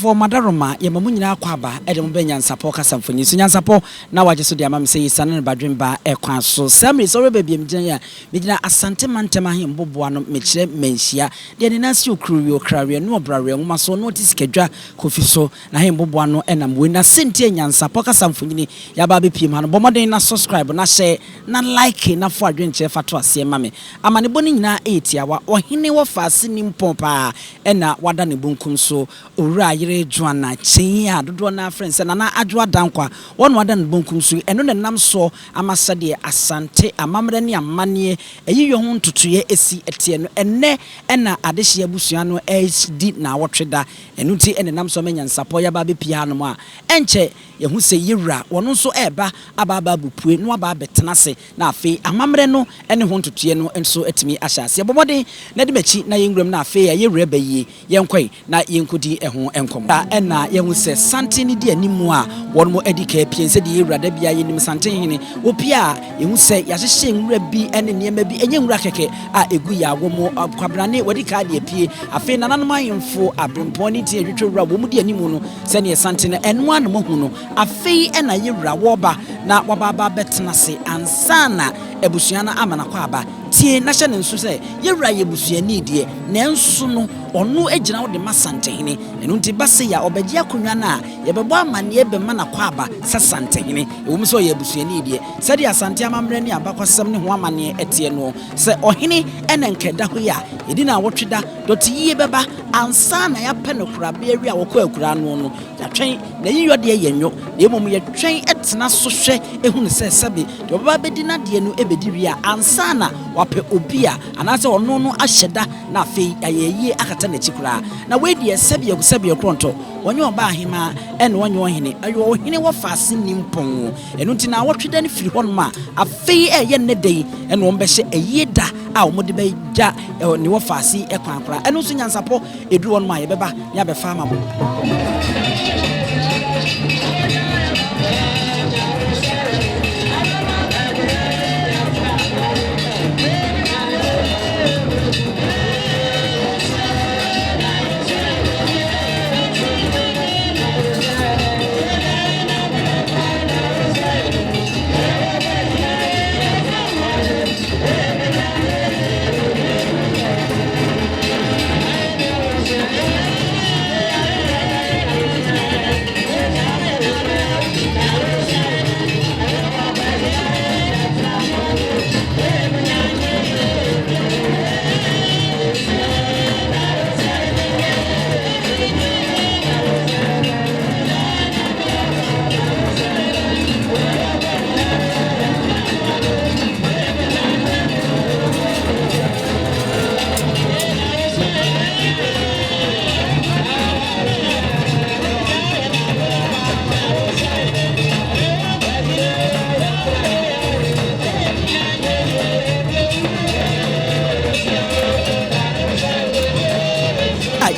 for Madaroma, Yamamunia Quaba, Edom Benyansapo, Casamphony, Sunyansapo, now I just saw the Amam say, San and Badrimba, Equan, so Sam is already being Jania, Midina Asante Mantamahim, Bobuano, Mitchell, Mensia, the Anasio Crew, Crarian, no Brary, Maso, notice Kedra, Kofiso, Nahim Bobuano, and I'm winner, Cynthia Yansapo, Casamphony, Yababi Piman, Bomadena subscribe, na share, na like, na for a drink, Fatwa, see, Mammy. I'm an ebony na 80 hour, or Hine wa fascinating pompa, and na Wadani Bunkum so. Ura yire Joanna Chia do na friends and na adwa dankwa one wadan bunkum so eno na nam so amasade asante amamre ne amane eyi yo ho ntotoye esi etie no enne na adehye abusua no HD na wotweda eno ti ene nam so menya nsapo ya ba be pia no a enche ye hu se yira wono so eba ababa bupue no aba betenase na afi amamre no ene ho ntotoye no enso etimi ahyase bobode na de machi na yengram na afi ya yewre bayi yenkwai na yenkodi ho enkom da na yehu se sante ni di animu a won mo edika piense di ewrada bia yenim sante hene opia yehu se yahye nwura bi ene niema bi enye nwura keke a egu ya womo kwabrane wadika de pie afi nananom ayemfo abremponi ti edwetwe wura wo mu di animu no se ne sante ne eno an mo hu no afi na yewura woba na wababa betenase ansana ebusuana amana kwa aba tie na hye ne nso se yewura yebusuani die na enso no onu ejina wo de masante hene enu nti base ya obeji akonwa na yebebo amane ebe ma na kwa aba sasante hene ewum so yebusuani die sedi asante amamre ne abakwasem ne ho amane etie no se ohene ene nkeda ho ya edi na wotweda doti yie beba ansa na ya pe no kura be awi a wokọ akura no no yatwen na yiyo de yenyo na emom yetwen etena so hwe ehunu se sebe de baba bedi na de no ebedi wi a ansa na wape obia anase ono no ahyeda na afei ayeye akata na chikura na wedi sebe kronto wonye oba ahema ene wonye ohene ayo ohene wo faase nimpon enu nti na wotweda ne firi hono ma afei eye ne dei ene wo mbehye eyeda a wo mode be ja ne wo faase ekwankora enu so nyansapo eduru hono ma ye beba ne abefa ma bo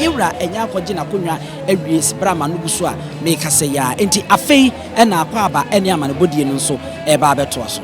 yewra enya akwaji na konwa awies brama no buso a me kase ya enti afei na akwa aba ene amane bodie no so eba abeto so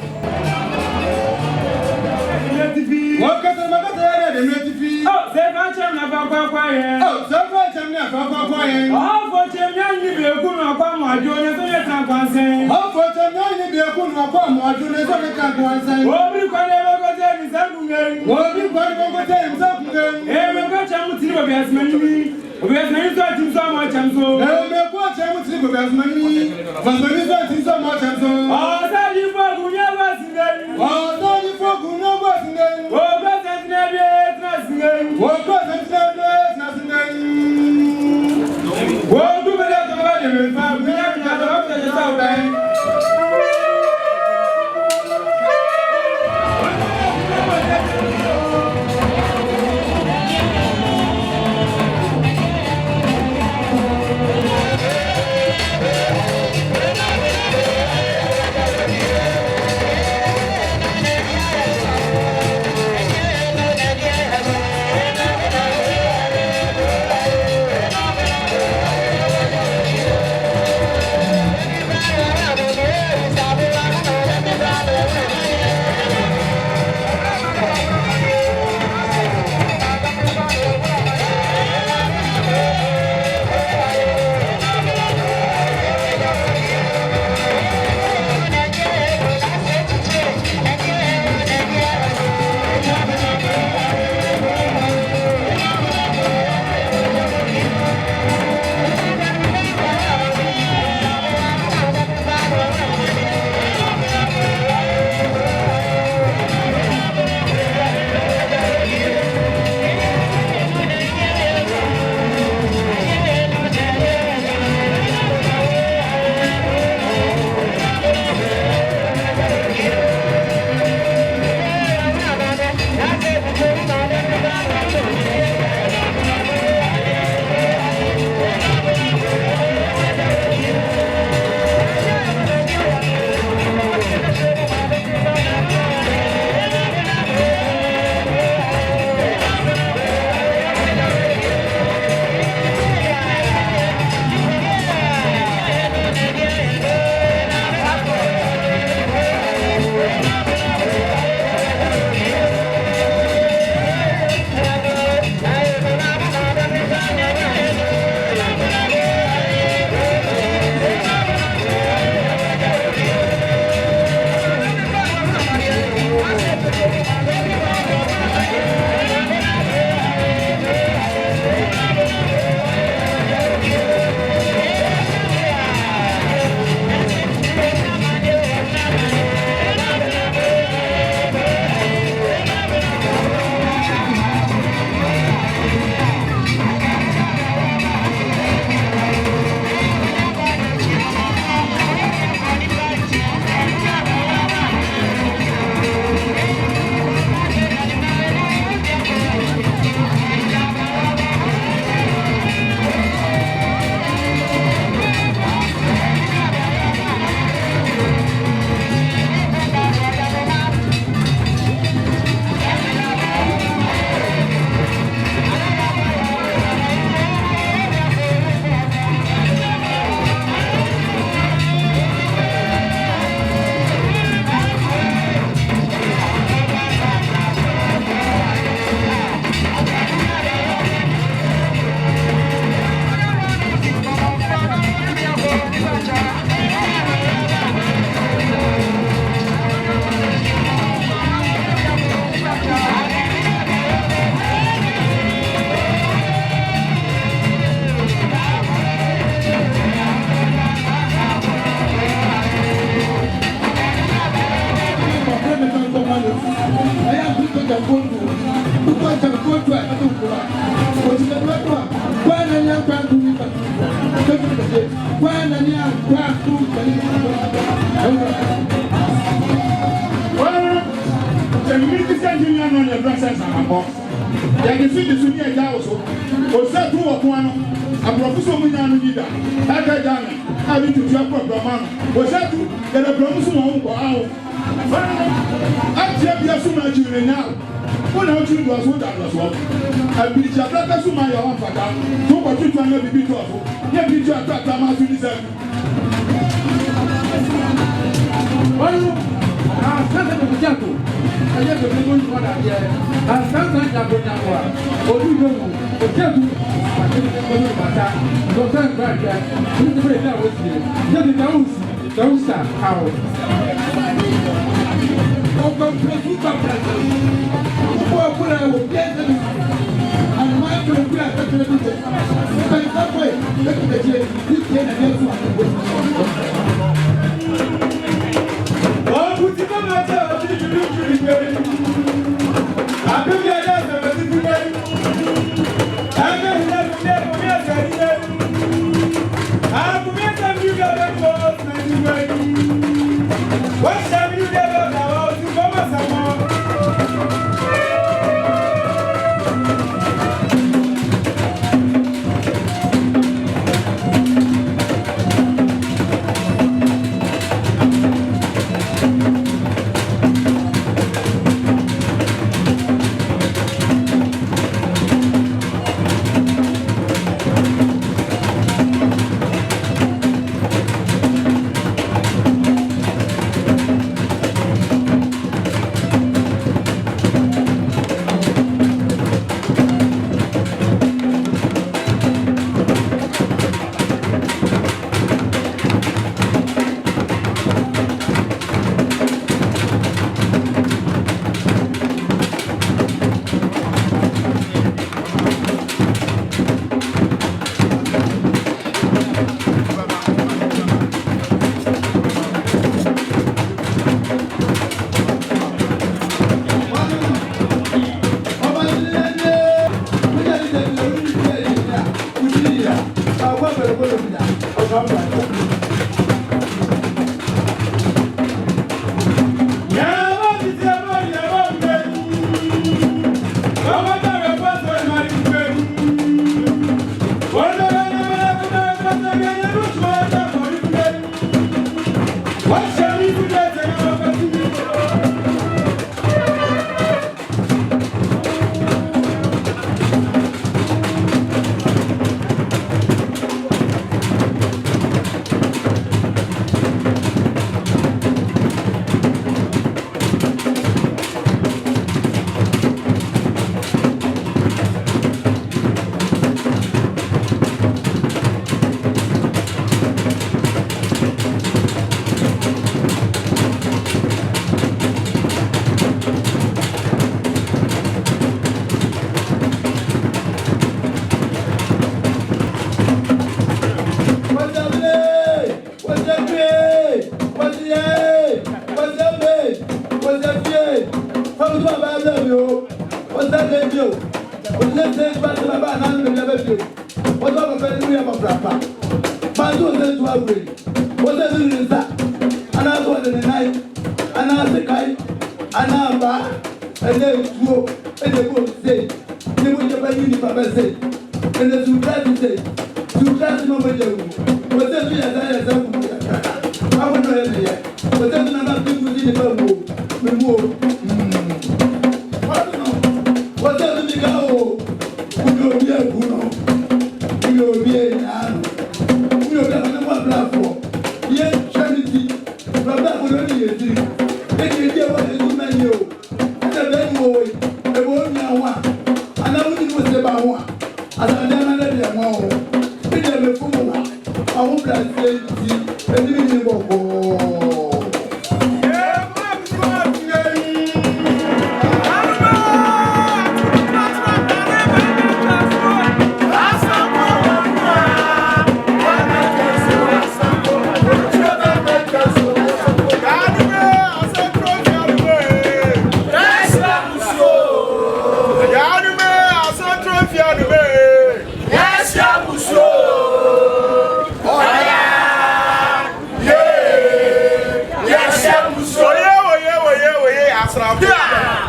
asrampo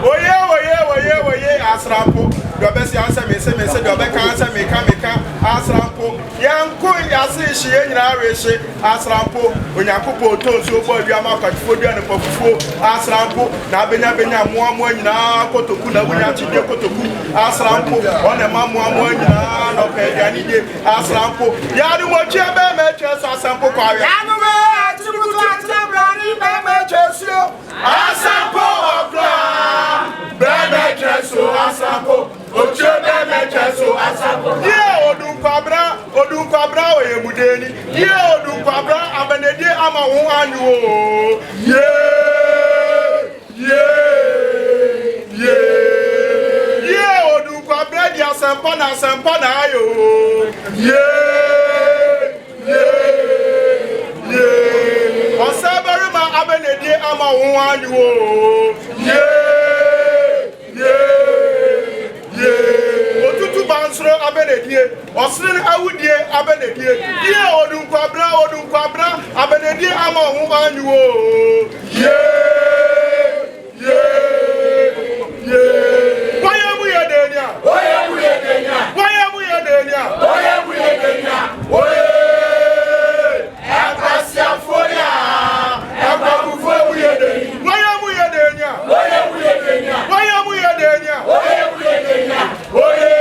oye asrampo do be si ansa me se do be kan ansa me ka asrampo yanko yase hie nyina rehye asrampo onyakopo tonso ogbo aduama akatufo duane pofufuo asrampo na benya moamo nyina kotoku na wunya chide kotoku asrampo one ma moamo nyina no pediani die asrampo yanu mo chebe me cheso asrampo kwa yanu me atibutu atabrani me chesio asrampo okra brebe cheso asrampo ochebe me cheso asrampo ye odunkabra oyemudeni ye odunkabra abenedi ama wo anyu ye odunkabra dia sempa na ayo ye osabere ma abenedi ama wo anyu ye otutu bansro abenedie osire awudie abenedie ye odunkabra abenedie ama wo anyu ye wayamu yedenia oye apasia foya ababufu yedenia wayamu yedenia oye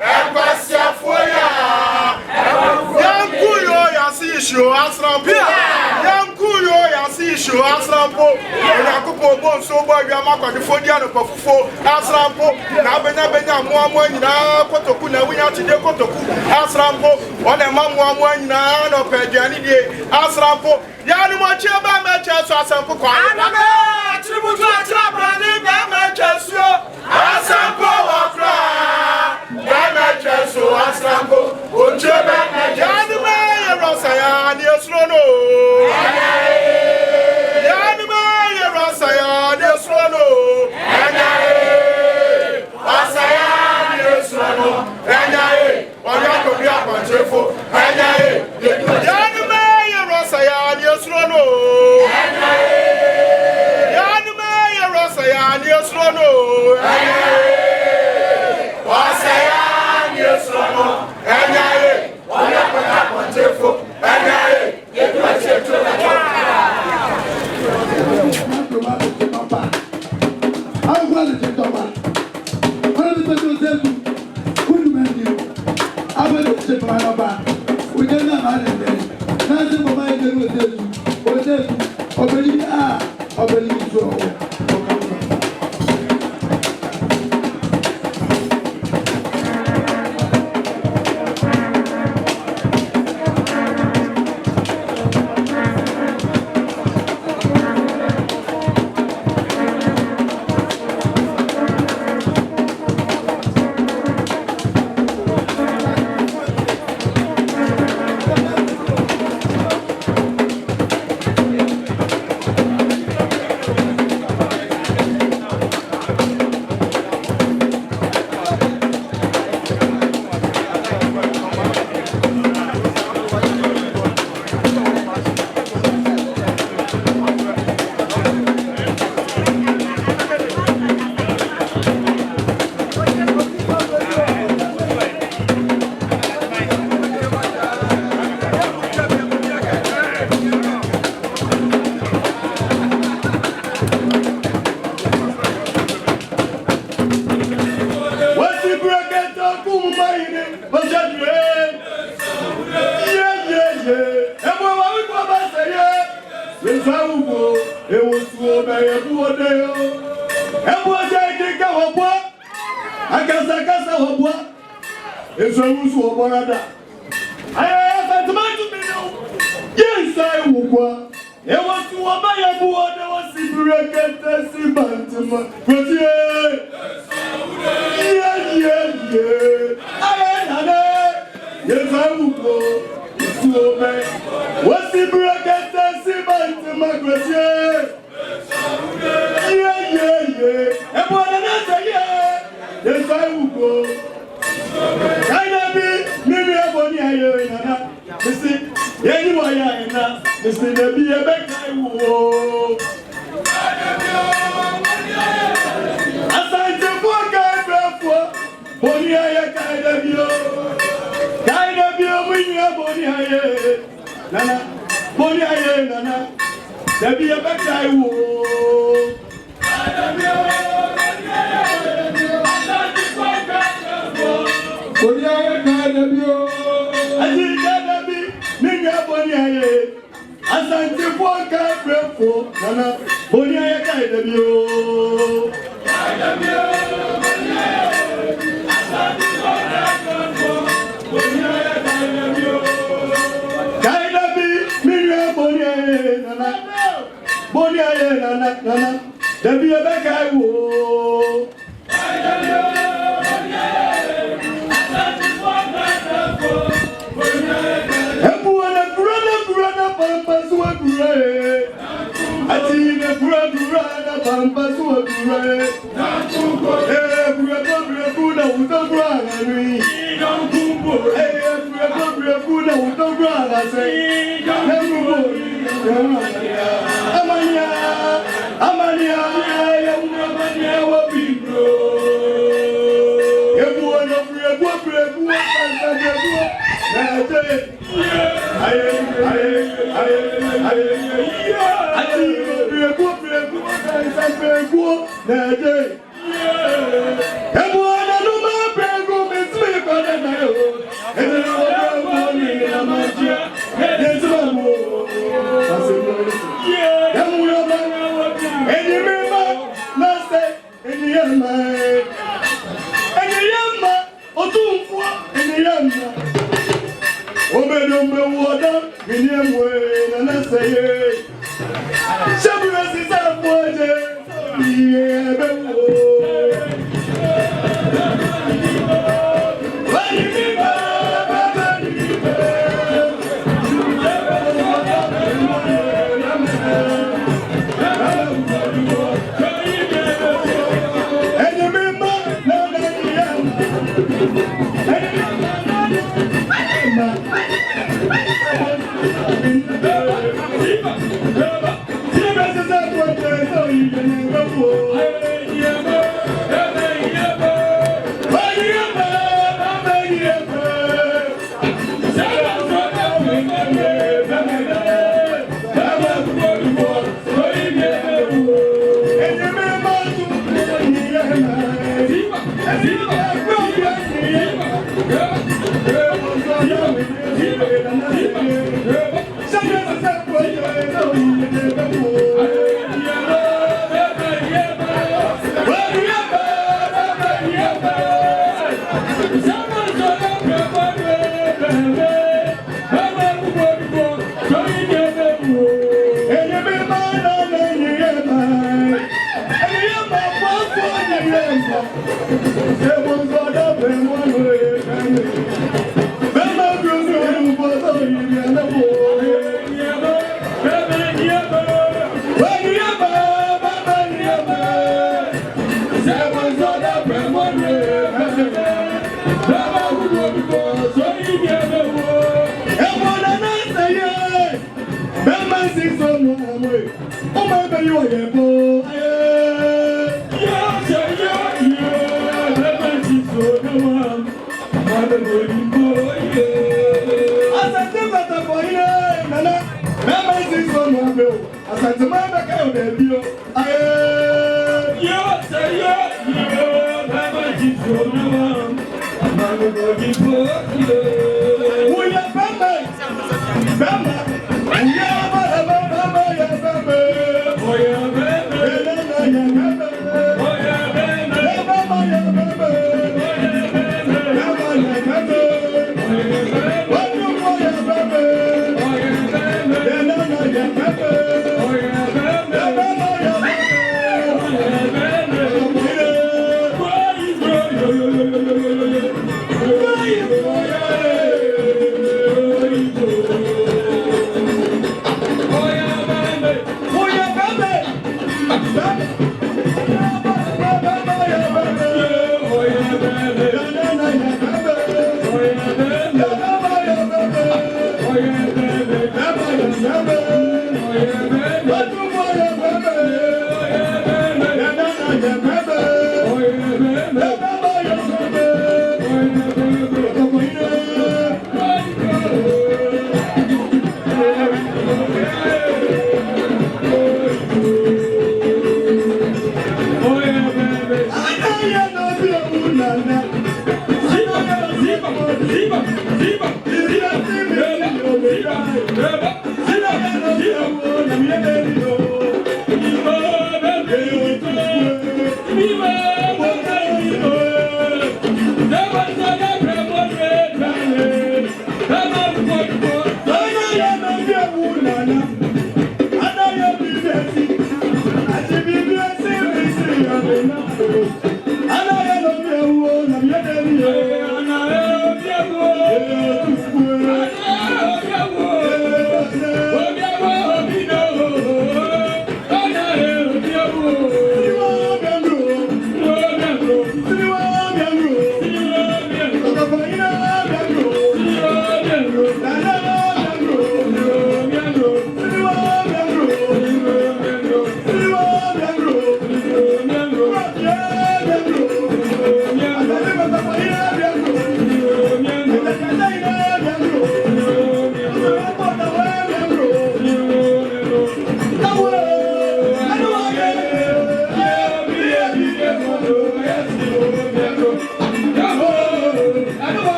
apasia foya yankuyo yasisho asrampo onyakopo bonso bo aduama akwadefo diano pofufo asrampo na benya moamo nyina kotoku na wunya chide kotoku asrampo one ma moamo nyina no pediani die asrampo yanu mo cheba me cheso asrampo kwa aname tributu atrabrani be me cheso asrampo wakra be me cheso asrampo ochebe me yanu me yerosaya ni esrono Mr. Nabi, I beg you. Nana, Bonnie, Nana, there be a better woe. Asante Boka Brefo, Nana, Bonia Kaidabio. Kaidabi, Miria Bonia, Nana, Bonia, Nana, there be a better woe.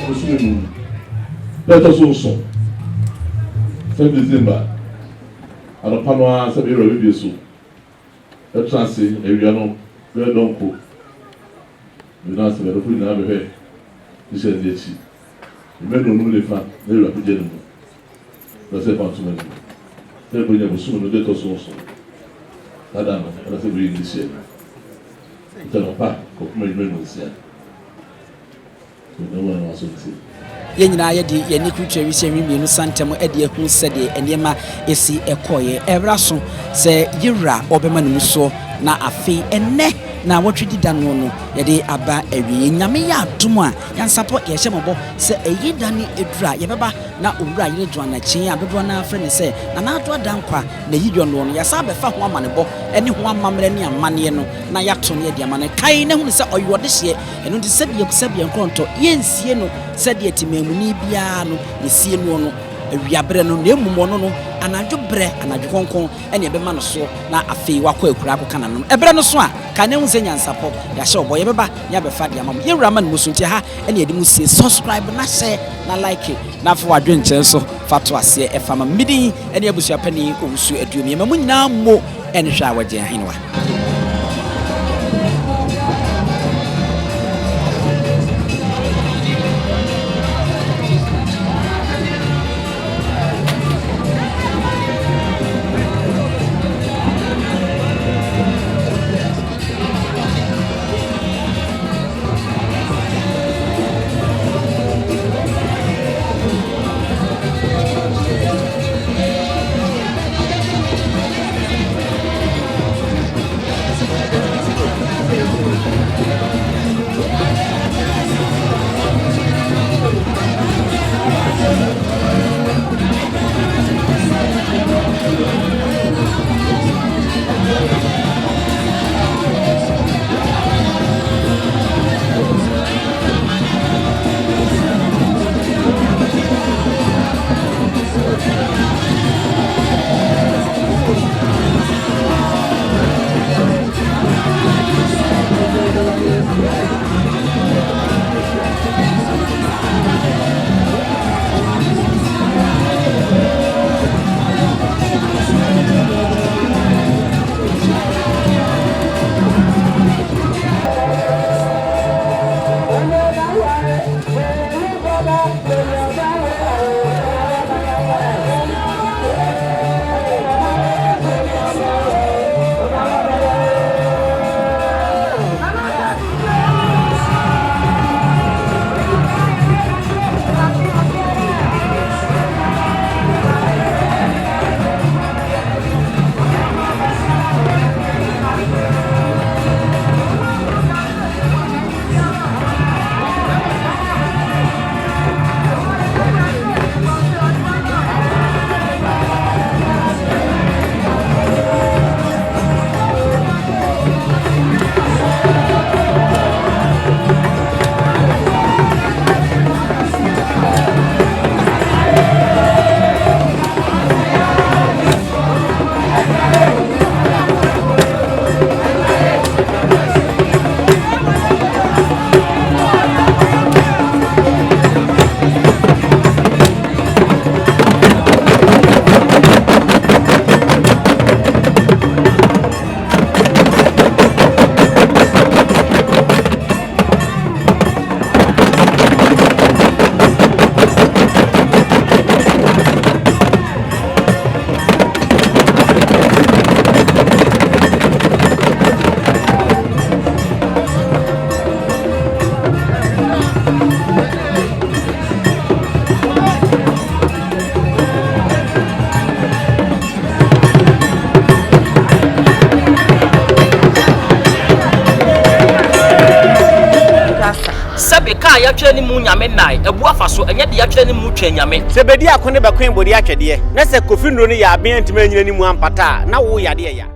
Osumu let us also 5 December anopanoa se be rewe bi so e transi ewia no we don ko we na se be fu na be he ni se di echi me no no le fa le ra pije no no se pa tumen se bo nya Osumu no let us also nada no na se be ni se tano pa ko me no se no one was on yɛn nyinaa yɛde yɛne kutwa wi mmienu santam ɛde ehu sɛde enema esi ɛkɔyɛ ɛbra so sɛ yewra ɔbɛma no muso na afei ɛnɛ na wɔtwedi da no yɛde aba awie nyame yɛ atom a yansapɔ yɛhyɛ mɔbɔ sɛ ɛyi da ne edura yɛbɛba na owura yere do anakyen a dodo na afrɛ ne sɛ na naado adankwa na yi dwo no yɛsa bɛfa ho amanebɔ ɛne ho amammerɛ ne amane no na yɛato ne yɛde amane kai ne hu ne sɛ ɔyɛ ɔde hye ɛno nti sɛdeɛ nkɔntɔ yɛnsie no sɛdeɛ timamuni biara no yɛsie no awiabrɛ no na emumɔ no anadwo brɛ anadwo konkon ɛne ɛbɛma no so na afei wakɔ akura akɔ kana no ɛbrɛ no so a ka ne hu sɛ nyansapɔ yɛahyɛ ɔbɔ yɛbɛba ne abɛfa de amam yɛwura ma no musu nti ha ɛne yɛde mu sie subscribe na share na like na afɔ wadwe nkyɛn so fa to aseɛ ɛfa ma midin ɛne abusua pani owusu aduom yɛma mu nyinaa mo ɛne hwɛ a wɔgye ahenwa ya twere ni mu nyame nai ebu afa so enye de ya twere ni mu twa nyame se bedi akone be kwen bodi atwede na se kofi ndro ni ya aben ntime nyina ni mu ampata na wo yade ya